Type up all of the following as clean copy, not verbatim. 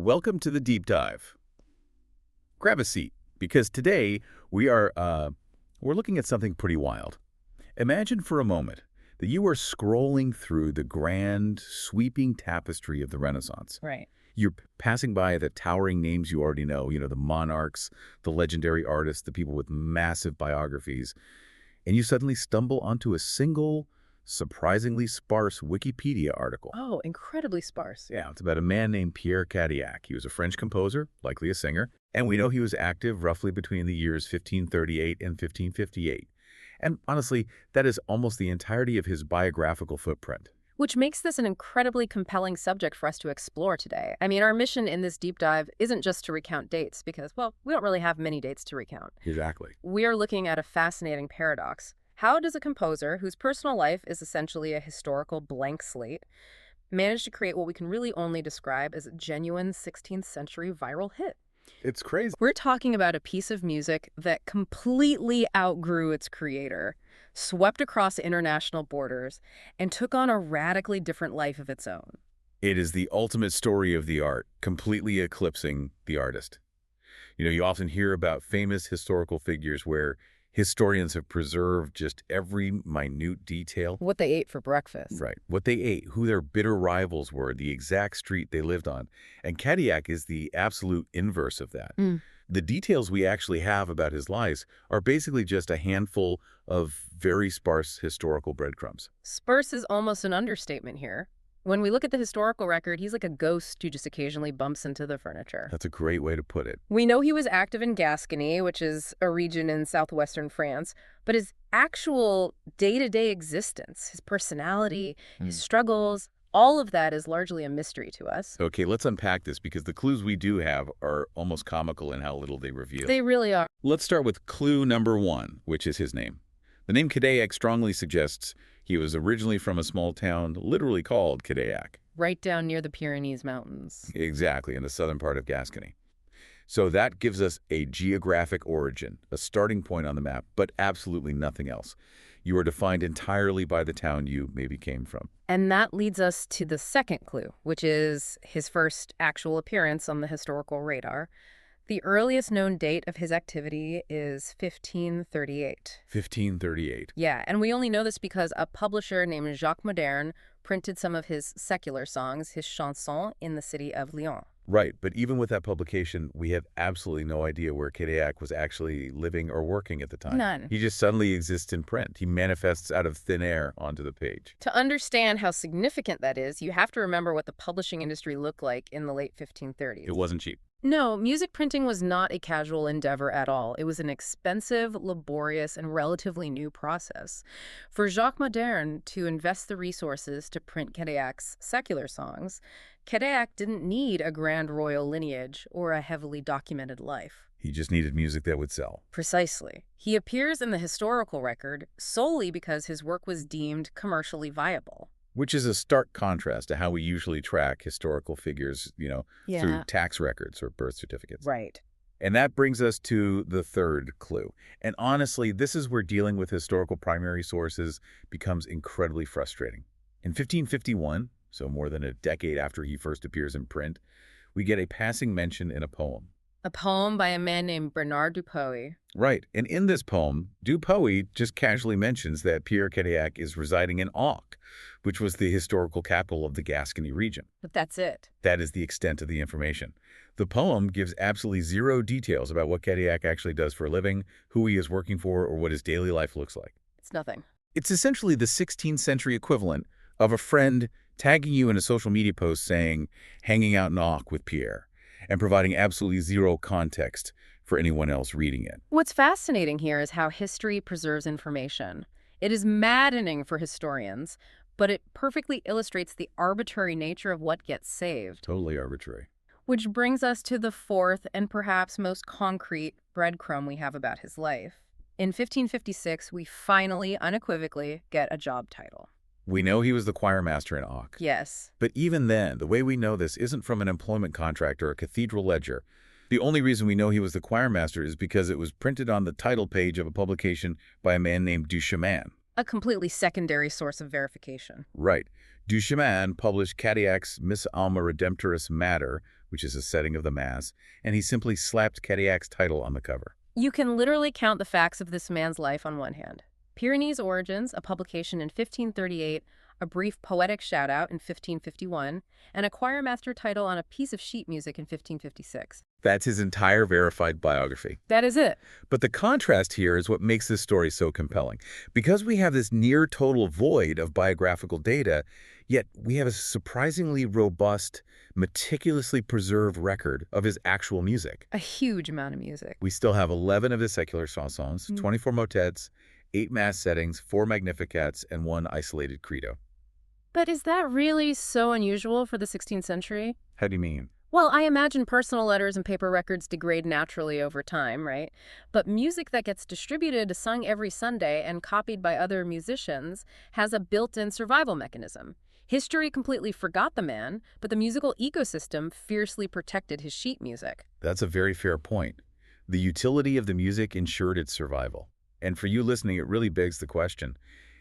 Welcome to the deep dive. Grab a seat, because today we're looking at something pretty wild. Imagine for a moment that you are scrolling through the grand, sweeping tapestry of the Renaissance. Right. You're passing by the towering names you already know, the monarchs, the legendary artists, the people with massive biographies, and you suddenly stumble onto a single, surprisingly sparse Wikipedia article. Oh, incredibly sparse. Yeah, it's about a man named Pierre Cadéac. He was a French composer, likely a singer, and we know he was active roughly between the years 1538 and 1558. And honestly, that is almost the entirety of his biographical footprint. Which makes this an incredibly compelling subject for us to explore today. I mean, our mission in this deep dive isn't just to recount dates because, well, we don't really have many dates to recount. Exactly. We are looking at a fascinating paradox. How does a composer, whose personal life is essentially a historical blank slate, manage to create what we can really only describe as a genuine 16th century viral hit? It's crazy. We're talking about a piece of music that completely outgrew its creator, swept across international borders, and took on a radically different life of its own. It is the ultimate story of the art, completely eclipsing the artist. You often hear about famous historical figures where historians have preserved just every minute detail. What they ate for breakfast. Right. What they ate, who their bitter rivals were, the exact street they lived on. And Cadéac is the absolute inverse of that. The details we actually have about his life are basically just a handful of very sparse historical breadcrumbs. Sparse is almost an understatement here. When we look at the historical record, he's like a ghost who just occasionally bumps into the furniture. That's a great way to put it. We know he was active in Gascony, which is a region in southwestern France, but his actual day-to-day existence, his personality, his struggles, all of that is largely a mystery to us. Okay, let's unpack this because the clues we do have are almost comical in how little they reveal. They really are. Let's start with clue number 1, which is his name. The name Cadéac strongly suggests he was originally from a small town literally called Cadéac. Right down near the Pyrenees Mountains. Exactly, in the southern part of Gascony. So that gives us a geographic origin, a starting point on the map, but absolutely nothing else. You are defined entirely by the town you maybe came from. And that leads us to the second clue, which is his first actual appearance on the historical radar. The earliest known date of his activity is 1538. 1538. Yeah, and we only know this because a publisher named Jacques Moderne printed some of his secular songs, his chansons, in the city of Lyon. Right, but even with that publication, we have absolutely no idea where Cadéac was actually living or working at the time. None. He just suddenly exists in print. He manifests out of thin air onto the page. To understand how significant that is, you have to remember what the publishing industry looked like in the late 1530s. It wasn't cheap. No, music printing was not a casual endeavor at all. It was an expensive, laborious, and relatively new process. For Jacques Moderne to invest the resources to print Cadéac's secular songs, Cadéac didn't need a grand royal lineage or a heavily documented life. He just needed music that would sell. Precisely. He appears in the historical record solely because his work was deemed commercially viable. Which is a stark contrast to how we usually track historical figures, through tax records or birth certificates. Right. And that brings us to the third clue. And honestly, this is where dealing with historical primary sources becomes incredibly frustrating. In 1551, so more than a decade after he first appears in print, we get a passing mention in a poem. A poem by a man named Bernard Dupuy. Right. And in this poem, Dupuy just casually mentions that Pierre Cadéac is residing in Auch, which was the historical capital of the Gascony region. But that's it. That is the extent of the information. The poem gives absolutely zero details about what Cadéac actually does for a living, who he is working for, or what his daily life looks like. It's nothing. It's essentially the 16th century equivalent of a friend tagging you in a social media post saying, hanging out in Auch with Pierre, and providing absolutely zero context for anyone else reading it. What's fascinating here is how history preserves information. It is maddening for historians, but it perfectly illustrates the arbitrary nature of what gets saved. Totally arbitrary. Which brings us to the fourth and perhaps most concrete breadcrumb we have about his life. In 1556, we finally, unequivocally, get a job title. We know he was the choir master in Auch. Yes. But even then, the way we know this isn't from an employment contract or a cathedral ledger. The only reason we know he was the choir master is because it was printed on the title page of a publication by a man named Duchemin. A completely secondary source of verification. Right. Duchemin published Cadéac's Miss Alma Redemptoris Mater, which is a setting of the Mass, and he simply slapped Cadéac's title on the cover. You can literally count the facts of this man's life on one hand. Pyrenees Origins, a publication in 1538, a brief poetic shout-out in 1551, and a choirmaster title on a piece of sheet music in 1556. That's his entire verified biography. That is it. But the contrast here is what makes this story so compelling. Because we have this near-total void of biographical data, yet we have a surprisingly robust, meticulously preserved record of his actual music. A huge amount of music. We still have 11 of his secular chansons, 24 motets, 8 mass settings, 4 magnificats, and 1 isolated credo. But is that really so unusual for the 16th century? How do you mean? Well, I imagine personal letters and paper records degrade naturally over time, right? But music that gets distributed, sung every Sunday, and copied by other musicians has a built-in survival mechanism. History completely forgot the man, but the musical ecosystem fiercely protected his sheet music. That's a very fair point. The utility of the music ensured its survival. And for you listening, it really begs the question.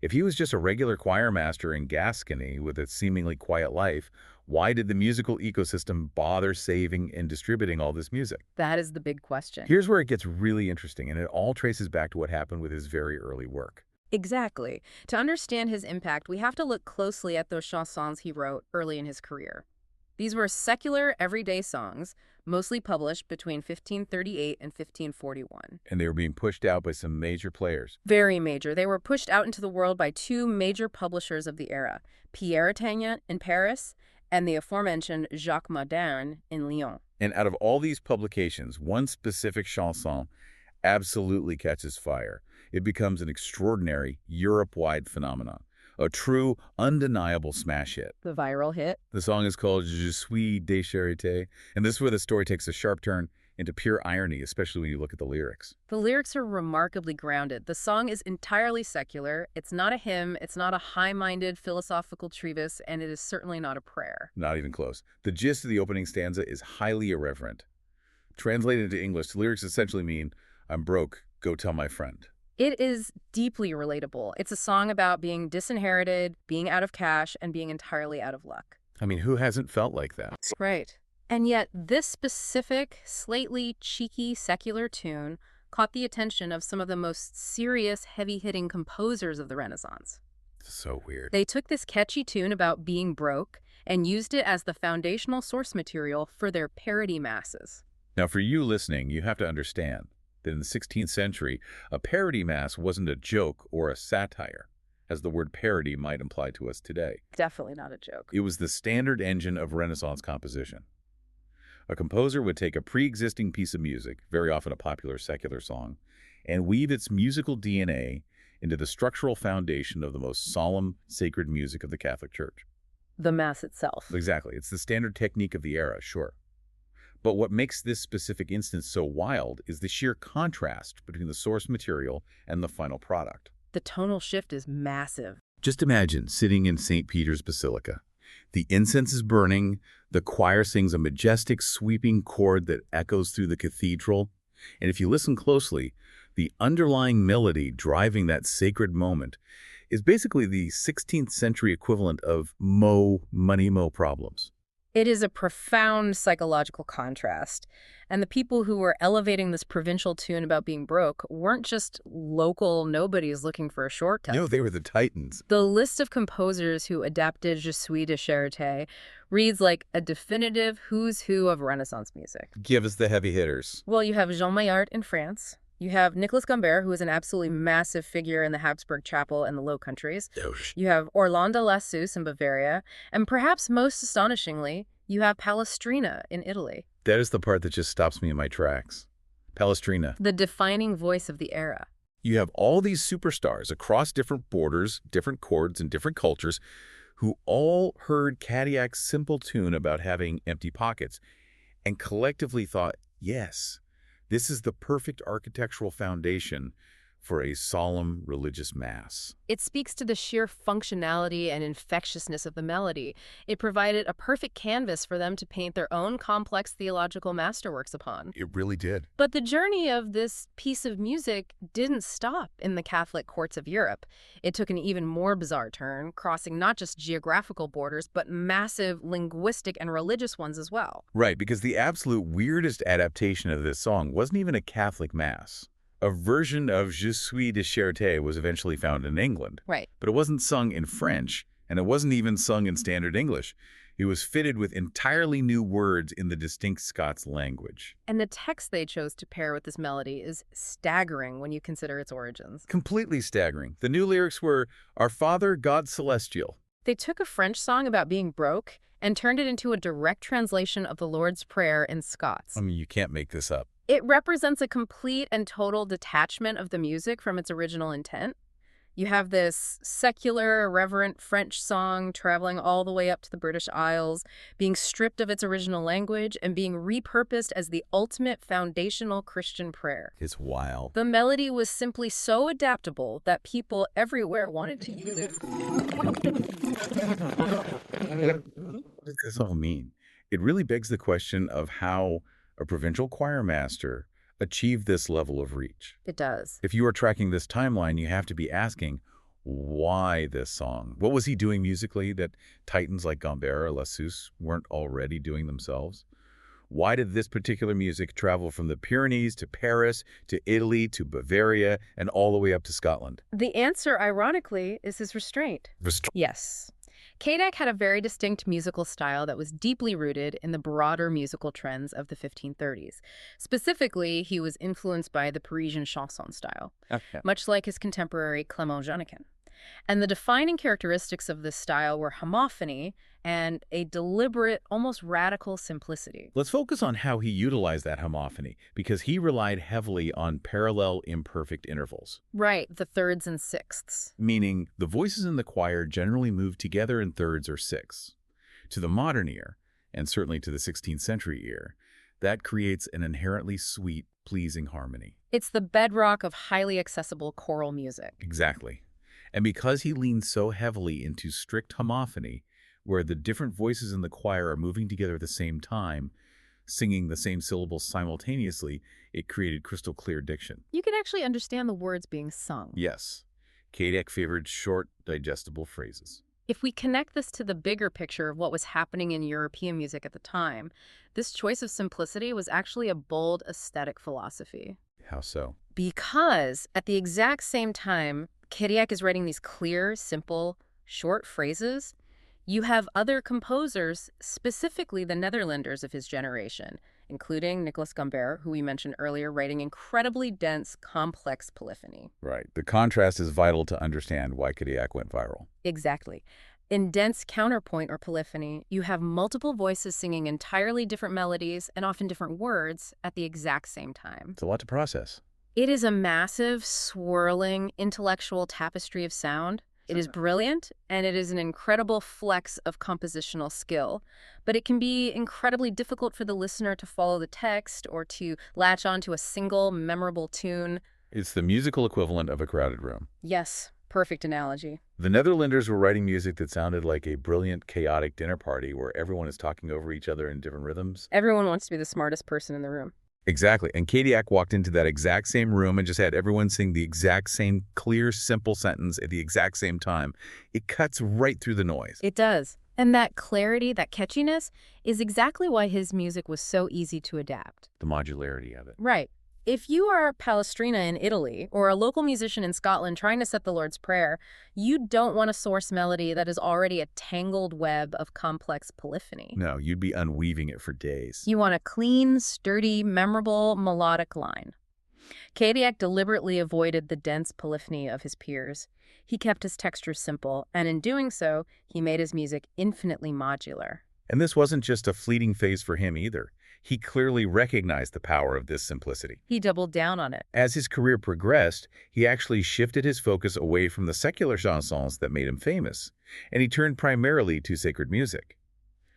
If he was just a regular choir master in Gascony with a seemingly quiet life, why did the musical ecosystem bother saving and distributing all this music? That is the big question. Here's where it gets really interesting, and it all traces back to what happened with his very early work. Exactly. To understand his impact, we have to look closely at those chansons he wrote early in his career. These were secular, everyday songs, mostly published between 1538 and 1541. And they were being pushed out by some major players. Very major. They were pushed out into the world by 2 major publishers of the era, Pierre Cadéac in Paris and the aforementioned Jacques Moderne in Lyon. And out of all these publications, one specific chanson absolutely catches fire. It becomes an extraordinary, Europe-wide phenomenon. A true, undeniable smash hit. The viral hit? The song is called Je suis décharité, and this is where the story takes a sharp turn into pure irony, especially when you look at the lyrics. The lyrics are remarkably grounded. The song is entirely secular. It's not a hymn, it's not a high-minded philosophical treatise, and it is certainly not a prayer. Not even close. The gist of the opening stanza is highly irreverent. Translated into English, the lyrics essentially mean, "I'm broke, go tell my friend." It is deeply relatable. It's a song about being disinherited, being out of cash, and being entirely out of luck. I mean, who hasn't felt like that? Right. And yet, this specific, slightly cheeky, secular tune caught the attention of some of the most serious, heavy-hitting composers of the Renaissance. So weird. They took this catchy tune about being broke and used it as the foundational source material for their parody masses. Now, for you listening, you have to understand that in the 16th century, a parody mass wasn't a joke or a satire, as the word parody might imply to us today. Definitely not a joke. It was the standard engine of Renaissance composition. A composer would take a pre-existing piece of music, very often a popular secular song, and weave its musical DNA into the structural foundation of the most solemn, sacred music of the Catholic Church. The Mass itself. Exactly. It's the standard technique of the era, sure. But what makes this specific instance so wild is the sheer contrast between the source material and the final product. The tonal shift is massive. Just imagine sitting in St. Peter's Basilica. The incense is burning, the choir sings a majestic, sweeping chord that echoes through the cathedral, and if you listen closely, the underlying melody driving that sacred moment is basically the 16th century equivalent of Money, Mo problems. It is a profound psychological contrast. And the people who were elevating this provincial tune about being broke weren't just local nobodies looking for a shortcut. No, they were the titans. The list of composers who adapted Je suis de charité reads like a definitive who's who of Renaissance music. Give us the heavy hitters. Well, you have Jean Maillard in France. You have Nicolas Gambert, who is an absolutely massive figure in the Habsburg Chapel and the Low Countries. You have Orlando Lassus in Bavaria. And perhaps most astonishingly, you have Palestrina in Italy. That is the part that just stops me in my tracks. Palestrina. The defining voice of the era. You have all these superstars across different borders, different chords, and different cultures who all heard Cadéac's simple tune about having empty pockets and collectively thought, yes, this is the perfect architectural foundation for a solemn religious mass. It speaks to the sheer functionality and infectiousness of the melody. It provided a perfect canvas for them to paint their own complex theological masterworks upon. It really did. But the journey of this piece of music didn't stop in the Catholic courts of Europe. It took an even more bizarre turn, crossing not just geographical borders, but massive linguistic and religious ones as well. Right, because the absolute weirdest adaptation of this song wasn't even a Catholic mass. A version of Je suis de charité was eventually found in England. Right. But it wasn't sung in French, and it wasn't even sung in standard English. It was fitted with entirely new words in the distinct Scots language. And the text they chose to pair with this melody is staggering when you consider its origins. Completely staggering. The new lyrics were, "Our Father, God Celestial." They took a French song about being broke and turned it into a direct translation of the Lord's Prayer in Scots. I mean, you can't make this up. It represents a complete and total detachment of the music from its original intent. You have this secular, irreverent French song traveling all the way up to the British Isles, being stripped of its original language and being repurposed as the ultimate foundational Christian prayer. It's wild. The melody was simply so adaptable that people everywhere wanted to use it. What does this all mean? It really begs the question of how a provincial choir master achieved this level of reach. It does. If you are tracking this timeline, you have to be asking, why this song? What was he doing musically that titans like Gambert or Lassus weren't already doing themselves? Why did this particular music travel from the Pyrenees to Paris, to Italy, to Bavaria, and all the way up to Scotland? The answer, ironically, is his restraint. Yes. Cadéac had a very distinct musical style that was deeply rooted in the broader musical trends of the 1530s. Specifically, he was influenced by the Parisian chanson style, much like his contemporary Clément Joniquin. And the defining characteristics of this style were homophony and a deliberate, almost radical simplicity. Let's focus on how he utilized that homophony, because he relied heavily on parallel imperfect intervals. Right, the thirds and sixths. Meaning the voices in the choir generally move together in thirds or sixths. To the modern ear, and certainly to the 16th century ear, that creates an inherently sweet, pleasing harmony. It's the bedrock of highly accessible choral music. Exactly. And because he leaned so heavily into strict homophony, where the different voices in the choir are moving together at the same time, singing the same syllables simultaneously, it created crystal clear diction. You can actually understand the words being sung. Yes. Cadéac favored short, digestible phrases. If we connect this to the bigger picture of what was happening in European music at the time, this choice of simplicity was actually a bold aesthetic philosophy. How so? Because at the exact same time, Cadéac is writing these clear, simple, short phrases, you have other composers, specifically the Netherlanders of his generation, including Nicolas Gambert, who we mentioned earlier, writing incredibly dense, complex polyphony. Right. The contrast is vital to understand why Cadéac went viral. Exactly. In dense counterpoint or polyphony, you have multiple voices singing entirely different melodies and often different words at the exact same time. It's a lot to process. It is a massive, swirling, intellectual tapestry of sound. It is brilliant, and it is an incredible flex of compositional skill, but it can be incredibly difficult for the listener to follow the text or to latch onto a single, memorable tune. It's the musical equivalent of a crowded room. Yes, perfect analogy. The Netherlanders were writing music that sounded like a brilliant, chaotic dinner party where everyone is talking over each other in different rhythms. Everyone wants to be the smartest person in the room. Exactly. And Cadéac walked into that exact same room and just had everyone sing the exact same clear, simple sentence at the exact same time. It cuts right through the noise. It does. And that clarity, that catchiness, is exactly why his music was so easy to adapt. The modularity of it. Right. If you are Palestrina in Italy or a local musician in Scotland trying to set the Lord's Prayer, you don't want a source melody that is already a tangled web of complex polyphony. No, you'd be unweaving it for days. You want a clean, sturdy, memorable, melodic line. Cadéac deliberately avoided the dense polyphony of his peers. He kept his texture simple, and in doing so, he made his music infinitely modular. And this wasn't just a fleeting phase for him either. He clearly recognized the power of this simplicity. He doubled down on it. As his career progressed, he actually shifted his focus away from the secular chansons that made him famous, and he turned primarily to sacred music.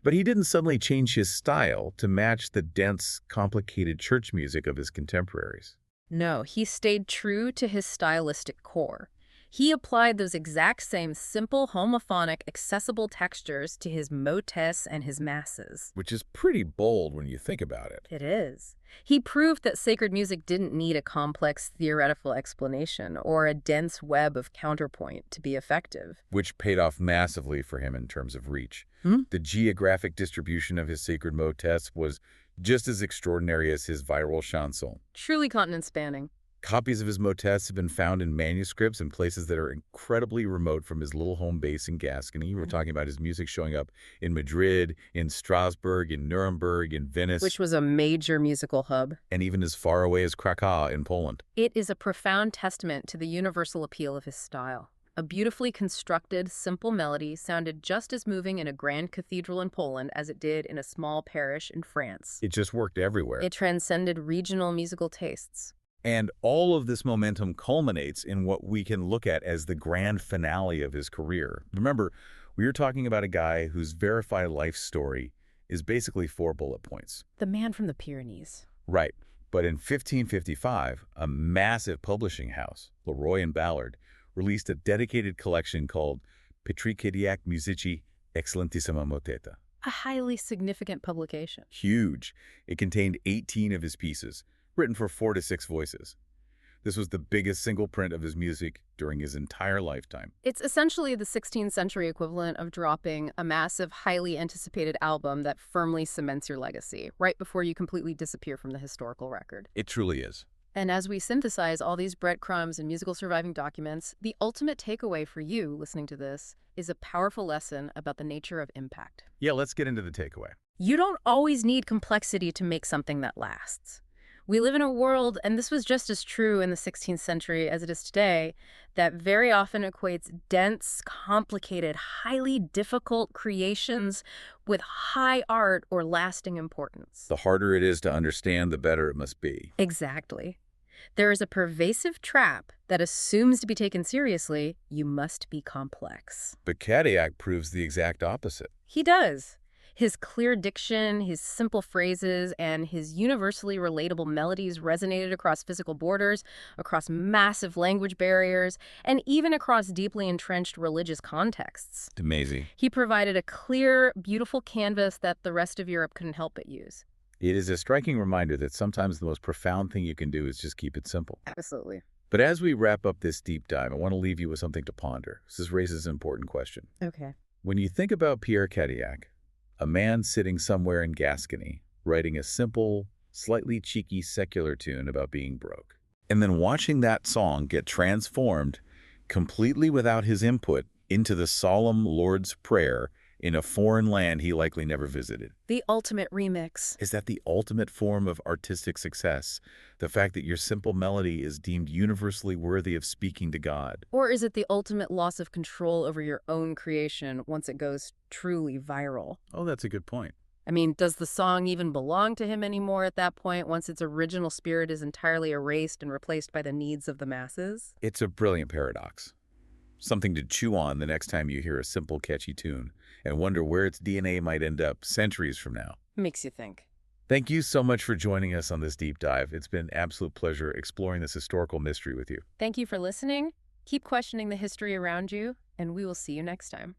But he didn't suddenly change his style to match the dense, complicated church music of his contemporaries. No, he stayed true to his stylistic core. He applied those exact same simple, homophonic, accessible textures to his motets and his masses. Which is pretty bold when you think about it. It is. He proved that sacred music didn't need a complex theoretical explanation or a dense web of counterpoint to be effective. Which paid off massively for him in terms of reach. Hmm? The geographic distribution of his sacred motets was just as extraordinary as his viral chanson. Truly continent spanning. Copies of his motets have been found in manuscripts in places that are incredibly remote from his little home base in Gascony. We're talking about his music showing up in Madrid, in Strasbourg, in Nuremberg, in Venice, Which was a major musical hub. and even as far away as Krakow in Poland. It is a profound testament to the universal appeal of his style. A beautifully constructed, simple melody sounded just as moving in a grand cathedral in Poland as it did in a small parish in France. It just worked everywhere. It transcended regional musical tastes. And all of this momentum culminates in what we can look at as the grand finale of his career. Remember, we are talking about a guy whose verified life story is basically 4 bullet points. The man from the Pyrenees. Right. But in 1555, a massive publishing house, Leroy and Ballard, released a dedicated collection called Pierre Cadéac Musici Excellentissima Moteta. A highly significant publication. Huge. It contained 18 of his pieces, written for 4 to 6 voices. This was the biggest single print of his music during his entire lifetime. It's essentially the 16th century equivalent of dropping a massive, highly anticipated album that firmly cements your legacy, right before you completely disappear from the historical record. It truly is. And as we synthesize all these breadcrumbs and musical surviving documents, the ultimate takeaway for you listening to this is a powerful lesson about the nature of impact. Yeah, let's get into the takeaway. You don't always need complexity to make something that lasts. We live in a world, and this was just as true in the 16th century as it is today, that very often equates dense, complicated, highly difficult creations with high art or lasting importance. The harder it is to understand, the better it must be. Exactly. There is a pervasive trap that assumes to be taken seriously, you must be complex. But Cadéac proves the exact opposite. He does. His clear diction, his simple phrases, and his universally relatable melodies resonated across physical borders, across massive language barriers, and even across deeply entrenched religious contexts. It's amazing. He provided a clear, beautiful canvas that the rest of Europe couldn't help but use. It is a striking reminder that sometimes the most profound thing you can do is just keep it simple. Absolutely. But as we wrap up this deep dive, I want to leave you with something to ponder. This raises an important question. Okay. When you think about Pierre Cadéac, a man sitting somewhere in Gascony, writing a simple, slightly cheeky secular tune about being broke, and then watching that song get transformed completely without his input into the solemn Lord's Prayer in a foreign land he likely never visited. The ultimate remix. Is that the ultimate form of artistic success? The fact that your simple melody is deemed universally worthy of speaking to God? Or is it the ultimate loss of control over your own creation once it goes truly viral? Oh, that's a good point. I mean, does the song even belong to him anymore at that point once its original spirit is entirely erased and replaced by the needs of the masses? It's a brilliant paradox. Something to chew on the next time you hear a simple, catchy tune and wonder where its DNA might end up centuries from now. Makes you think. Thank you so much for joining us on this deep dive. It's been an absolute pleasure exploring this historical mystery with you. Thank you for listening. Keep questioning the history around you, and we will see you next time.